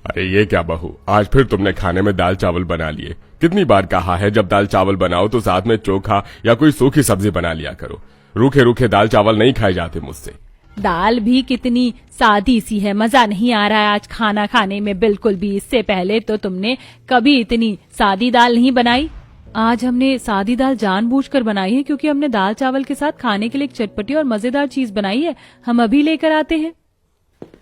अरे ये क्या बहू, आज फिर तुमने खाने में दाल चावल बना लिए। कितनी बार कहा है जब दाल चावल बनाओ तो साथ में चोखा या कोई सूखी सब्जी बना लिया करो। रूखे रूखे दाल चावल नहीं खाए जाते मुझसे। दाल भी कितनी सादी सी है, मजा नहीं आ रहा है आज खाना खाने में बिल्कुल भी। इससे पहले तो तुमने कभी इतनी सादी दाल नहीं बनाई। आज हमने सादी दाल जानबूझकर बनाई है क्योंकि हमने दाल चावल के साथ खाने के लिए एक चटपटी और मजेदार चीज बनाई है। हम अभी लेकर आते हैं।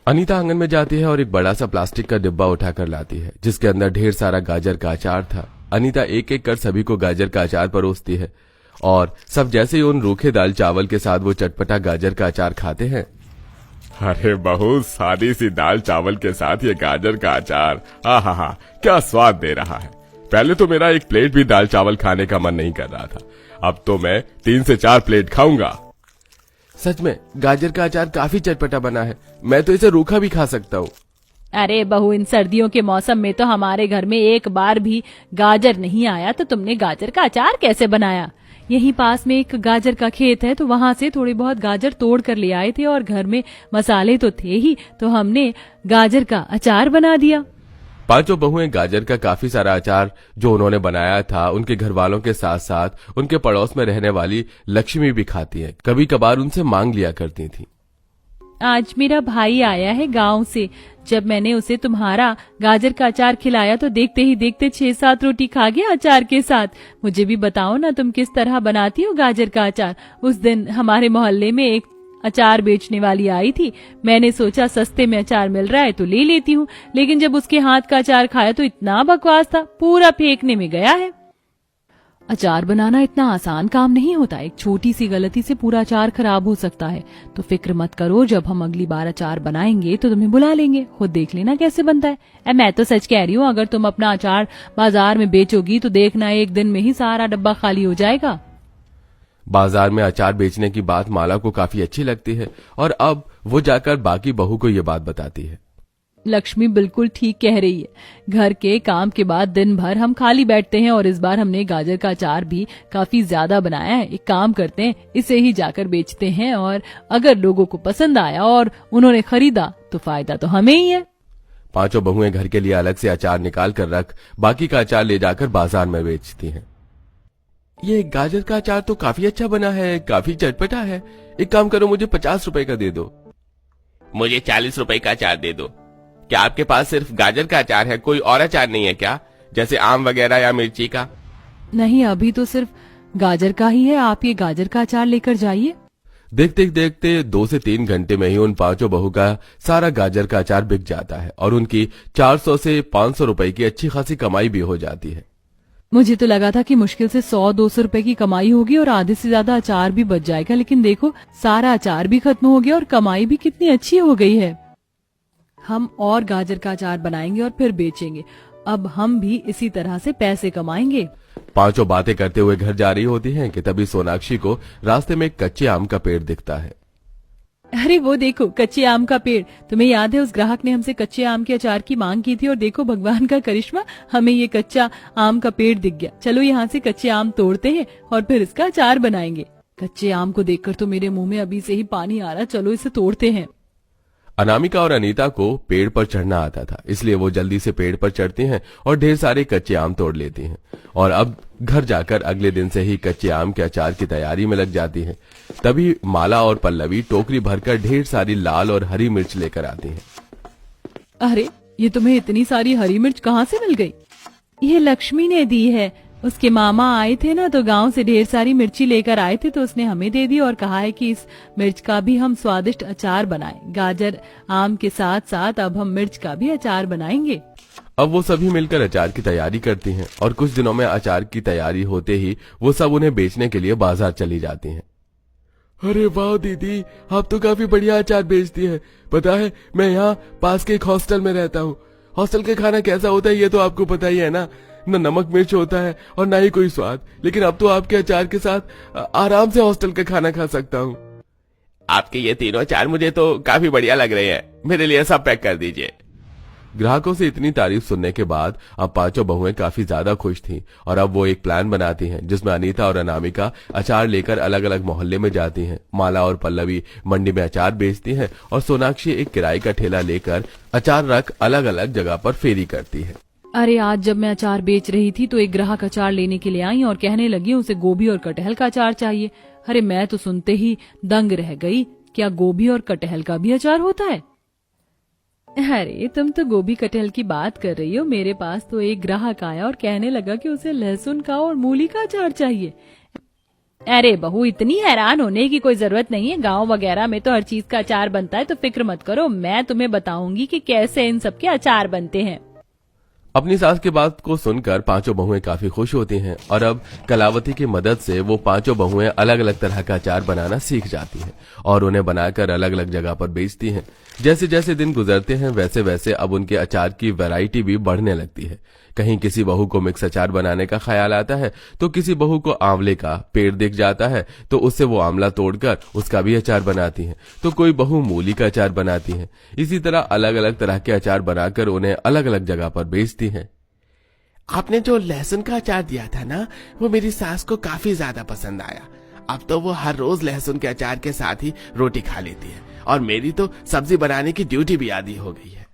अनीता आंगन में जाती है और एक बड़ा सा प्लास्टिक का डिब्बा उठाकर लाती है जिसके अंदर ढेर सारा गाजर का अचार था। अनीता एक एक कर सभी को गाजर का अचार परोसती है और सब जैसे ही उन रूखे दाल चावल के साथ वो चटपटा गाजर का अचार खाते हैं। अरे बहू, सादी सी दाल चावल के साथ ये गाजर का अचार, आहा, क्या स्वाद दे रहा है। पहले तो मेरा एक प्लेट भी दाल चावल खाने का मन नहीं कर रहा था, अब तो मैं 3 से 4 प्लेट खाऊंगा। सच में गाजर का अचार काफी चटपटा बना है, मैं तो इसे रूखा भी खा सकता हूँ। अरे बहू, इन सर्दियों के मौसम में तो हमारे घर में एक बार भी गाजर नहीं आया, तो तुमने गाजर का अचार कैसे बनाया? यहीं पास में एक गाजर का खेत है तो वहाँ से थोड़ी बहुत गाजर तोड़ कर ले आए थे और घर में मसाले तो थे ही, तो हमने गाजर का अचार बना दिया। पांचों बहुएं गाजर का काफी सारा अचार जो उन्होंने बनाया था उनके घर वालों के साथ साथ उनके पड़ोस में रहने वाली लक्ष्मी भी खाती है। कभी कभार उनसे मांग लिया करती थी। आज मेरा भाई आया है गांव से। जब मैंने उसे तुम्हारा गाजर का अचार खिलाया तो देखते ही देखते 6-7 रोटी खा गया अचार के साथ। मुझे भी बताओ ना, तुम किस तरह बनाती हो गाजर का अचार? उस दिन हमारे मोहल्ले में एक अचार बेचने वाली आई थी। मैंने सोचा सस्ते में अचार मिल रहा है तो ले लेती हूँ, लेकिन जब उसके हाथ का अचार खाया तो इतना बकवास था, पूरा फेंकने में गया है। अचार बनाना इतना आसान काम नहीं होता, एक छोटी सी गलती से पूरा अचार खराब हो सकता है। तो फिक्र मत करो, जब हम अगली बार अचार बनाएंगे तो तुम्हें बुला लेंगे, खुद देख लेना कैसे बनता है। मैं तो सच कह रही हूँ, अगर तुम अपना अचार बाजार में बेचोगी तो देखना एक दिन में ही सारा डब्बा खाली हो जाएगा। बाजार में अचार बेचने की बात माला को काफी अच्छी लगती है और अब वो जाकर बाकी बहू को ये बात बताती है। लक्ष्मी बिल्कुल ठीक कह रही है। घर के काम के बाद दिन भर हम खाली बैठते हैं और इस बार हमने गाजर का अचार भी काफी ज्यादा बनाया है। एक काम करते हैं, इसे ही जाकर बेचते हैं और अगर लोगों को पसंद आया और उन्होंने खरीदा तो फायदा तो हमें ही है। पांचों बहुएं घर के लिए अलग से अचार निकाल कर रख बाकी का अचार ले जाकर बाजार में बेचती हैं। ये गाजर का अचार तो काफी अच्छा बना है, काफी चटपटा है। एक काम करो, मुझे 50 रुपए का दे दो। मुझे 40 रुपए का अचार दे दो। क्या आपके पास सिर्फ गाजर का अचार है, कोई और अचार नहीं है क्या, जैसे आम वगैरह या मिर्ची का? नहीं, अभी तो सिर्फ गाजर का ही है। आप ये गाजर का अचार लेकर जाइए। देखते देखते 2 से 3 घंटे में ही उन पांचों बहू का सारा गाजर का अचार बिक जाता है और उनकी 400 से 500 रुपए की अच्छी खासी कमाई भी हो जाती है। मुझे तो लगा था कि मुश्किल से 100-200 रुपए की कमाई होगी और आधे से ज्यादा अचार भी बच जाएगा, लेकिन देखो सारा अचार भी खत्म हो गया और कमाई भी कितनी अच्छी हो गई है। हम और गाजर का अचार बनाएंगे और फिर बेचेंगे। अब हम भी इसी तरह से पैसे कमाएंगे। पांचों बातें करते हुए घर जा रही होती हैं कि तभी सोनाक्षी को रास्ते में एक कच्चे आम का पेड़ दिखता है। अरे वो देखो, कच्चे आम का पेड़। तुम्हें याद है उस ग्राहक ने हमसे कच्चे आम के अचार की मांग की थी और देखो भगवान का करिश्मा, हमें ये कच्चा आम का पेड़ दिख गया। चलो यहाँ से कच्चे आम तोड़ते हैं और फिर इसका अचार बनाएंगे। कच्चे आम को देखकर तो मेरे मुंह में अभी से ही पानी आ रहा। चलो इसे तोड़ते हैं। अनामिका और अनीता को पेड़ पर चढ़ना आता था, इसलिए वो जल्दी से पेड़ पर चढ़ती हैं और ढेर सारे कच्चे आम तोड़ लेती हैं और अब घर जाकर अगले दिन से ही कच्चे आम के अचार की तैयारी में लग जाती हैं। तभी माला और पल्लवी टोकरी भरकर ढेर सारी लाल और हरी मिर्च लेकर आती हैं। अरे, ये तुम्हें इतनी सारी हरी मिर्च कहाँ से मिल गई? ये लक्ष्मी ने दी है। उसके मामा आए थे ना, तो गांव से ढेर सारी मिर्ची लेकर आए थे, तो उसने हमें दे दी और कहा है कि इस मिर्च का भी हम स्वादिष्ट अचार बनाएं। गाजर आम के साथ साथ अब हम मिर्च का भी अचार बनाएंगे। अब वो सभी मिलकर अचार की तैयारी करती हैं और कुछ दिनों में अचार की तैयारी होते ही वो सब उन्हें बेचने के लिए बाजार चली जाती हैं। अरे वाह दीदी, आप तो काफी बढ़िया अचार बेचती है। पता है, मैं यहाँ पास के एक हॉस्टल में रहता हूँ। हॉस्टल का खाना कैसा होता है ये तो आपको पता ही है ना, न नमक मिर्च होता है और ना ही कोई स्वाद। लेकिन अब तो आपके अचार के साथ आराम से हॉस्टल का खाना खा सकता हूँ। आपके ये तीनों अचार मुझे तो काफी बढ़िया लग रहे हैं, मेरे लिए सब पैक कर दीजिए। ग्राहकों से इतनी तारीफ सुनने के बाद अब पांचों बहुएं काफी ज्यादा खुश थीं और अब वो एक प्लान बनाती हैं जिसमें अनीता और अनामिका अचार लेकर अलग अलग मोहल्ले में जाती हैं। माला और पल्लवी मंडी में अचार बेचती हैं और सोनाक्षी एक किराए का ठेला लेकर अचार रख अलग अलग जगह पर फेरी करती है। अरे आज जब मैं अचार बेच रही थी तो एक ग्राहक अचार लेने के लिए आई और कहने लगी उसे गोभी और कटहल का अचार चाहिए। अरे मैं तो सुनते ही दंग रह गई, क्या गोभी और कटहल का भी अचार होता है? अरे तुम तो गोभी कटहल की बात कर रही हो, मेरे पास तो एक ग्राहक आया और कहने लगा कि उसे लहसुन का और मूली का अचार चाहिए। अरे बहू, इतनी हैरान होने की कोई जरूरत नहीं है, गांव वगैरह में तो हर चीज का अचार बनता है, तो फिक्र मत करो, मैं तुम्हें बताऊंगी कि कैसे इन सब के अचार बनते हैं। अपनी सास की बात को सुनकर पांचों बहुएं काफी खुश होती हैं और अब कलावती की मदद से वो पांचों बहुएं अलग अलग तरह का अचार बनाना सीख जाती हैं और उन्हें बनाकर अलग अलग जगह पर बेचती हैं। जैसे जैसे दिन गुजरते हैं वैसे वैसे अब उनके अचार की वैरायटी भी बढ़ने लगती है। कहीं किसी बहू को मिक्स अचार बनाने का ख्याल आता है तो किसी बहू को आंवले का पेड़ दिख जाता है तो उससे वो आंवला तोड़कर उसका भी अचार बनाती है, तो कोई बहू मूली का अचार बनाती है। इसी तरह अलग अलग तरह के अचार बनाकर उन्हें अलग अलग जगह पर बेचती है। आपने जो लहसुन का अचार दिया था ना, वो मेरी सास को काफी ज्यादा पसंद आया। अब तो वो हर रोज लहसुन के अचार के साथ ही रोटी खा लेती है और मेरी तो सब्जी बनाने की ड्यूटी भी आदी हो गई है।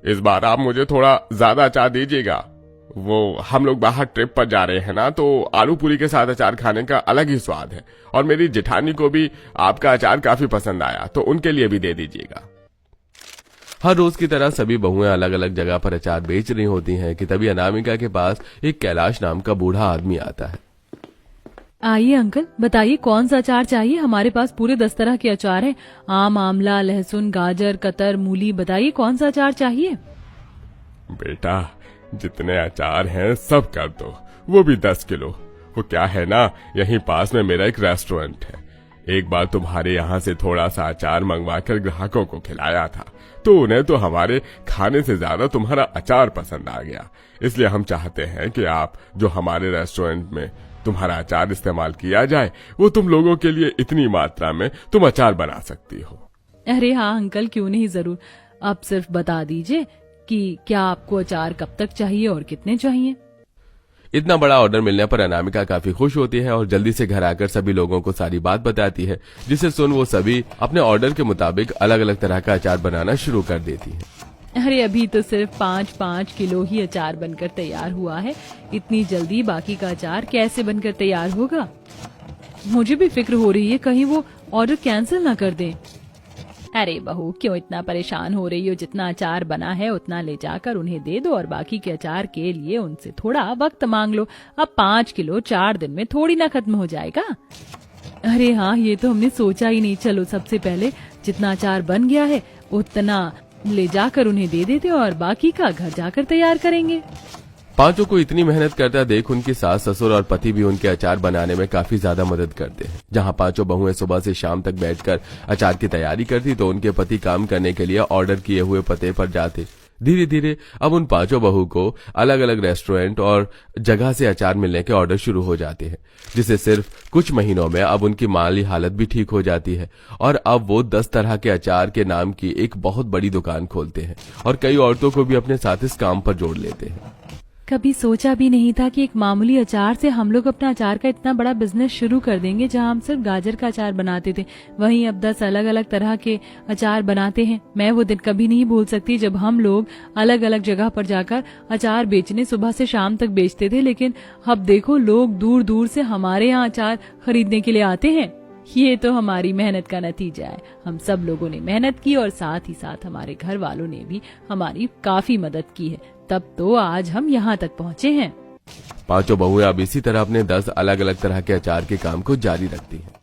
इस बार आप मुझे थोड़ा ज्यादा अचार दीजिएगा। वो हम लोग बाहर ट्रिप पर जा रहे हैं ना, तो आलू पूरी के साथ अचार खाने का अलग ही स्वाद है और मेरी जेठानी को भी आपका अचार काफी पसंद आया, तो उनके लिए भी दे दीजिएगा। हर रोज की तरह सभी बहुएं अलग अलग जगह पर अचार बेच रही होती हैं कि तभी अनामिका के पास एक कैलाश नाम का बूढ़ा आदमी आता है। आइए अंकल, बताइए कौन सा अचार चाहिए? हमारे पास पूरे 10 तरह के अचार हैं, आम, आमला, लहसुन, गाजर, कतर, मूली। बताइए कौन सा अचार चाहिए? बेटा, जितने अचार हैं सब कर दो, वो भी 10 किलो। वो क्या है ना, यहीं पास में मेरा एक रेस्टोरेंट है। एक बार तुम्हारे यहाँ से थोड़ा सा अचार मंगवाकर ग्राहकों को खिलाया था, तो उन्हें तो हमारे खाने से ज्यादा तुम्हारा अचार पसंद आ गया। इसलिए हम चाहते हैं कि आप जो हमारे रेस्टोरेंट में तुम्हारा अचार इस्तेमाल किया जाए, वो तुम लोगों के लिए इतनी मात्रा में तुम अचार बना सकती हो। अरे हाँ अंकल, क्यों नहीं, जरूर। आप सिर्फ बता दीजिए कि क्या आपको अचार कब तक चाहिए और कितने चाहिए। इतना बड़ा ऑर्डर मिलने पर अनामिका काफी खुश होती है और जल्दी से घर आकर सभी लोगों को सारी बात बताती है, जिसे सुन वो सभी अपने ऑर्डर के मुताबिक अलग अलग तरह का अचार बनाना शुरू कर देती है। अरे अभी तो सिर्फ 5-5 किलो ही अचार बनकर तैयार हुआ है, इतनी जल्दी बाकी का अचार कैसे बनकर तैयार होगा? मुझे भी फिक्र हो रही है कहीं वो ऑर्डर कैंसिल ना कर दें। अरे बहू, क्यों इतना परेशान हो रही हो? जितना अचार बना है उतना ले जाकर उन्हें दे दो और बाकी के अचार के लिए उनसे थोड़ा वक्त मांग लो। अब 5 किलो 4 दिन में थोड़ी ना खत्म हो जाएगा। अरे हाँ, ये तो हमने सोचा ही नहीं। चलो सबसे पहले जितना अचार बन गया है उतना ले जाकर उन्हें दे देते और बाकी का घर जाकर तैयार करेंगे। पांचों को इतनी मेहनत करता देख उनकी सास, ससुर और पति भी उनके अचार बनाने में काफी ज्यादा मदद करते हैं। जहां पांचों बहुएं सुबह से शाम तक बैठकर अचार की तैयारी करती तो उनके पति काम करने के लिए ऑर्डर किए हुए पते पर जाते। धीरे धीरे अब उन पांचों बहू को अलग अलग रेस्टोरेंट और जगह से अचार मिलने के ऑर्डर शुरू हो जाते हैं, जिससे सिर्फ कुछ महीनों में अब उनकी माली हालत भी ठीक हो जाती है और अब वो 10 तरह के अचार के नाम की एक बहुत बड़ी दुकान खोलते हैं और कई औरतों को भी अपने साथ इस काम पर जोड़ लेते हैं। कभी सोचा भी नहीं था कि एक मामूली अचार से हम लोग अपना अचार का इतना बड़ा बिजनेस शुरू कर देंगे। जहां हम सिर्फ गाजर का अचार बनाते थे, वहीं अब 10 अलग अलग तरह के अचार बनाते हैं। मैं वो दिन कभी नहीं भूल सकती जब हम लोग अलग अलग जगह पर जाकर अचार बेचने सुबह से शाम तक बेचते थे, लेकिन अब देखो लोग दूर दूर से हमारे यहाँ अचार खरीदने के लिए आते हैं। ये तो हमारी मेहनत का नतीजा है। हम सब लोगों ने मेहनत की और साथ ही साथ हमारे घर वालों ने भी हमारी काफी मदद की है, तब तो आज हम यहाँ तक पहुँचे हैं। पांचों बहुएं अब इसी तरह अपने 10 अलग अलग तरह के अचार के काम को जारी रखती हैं।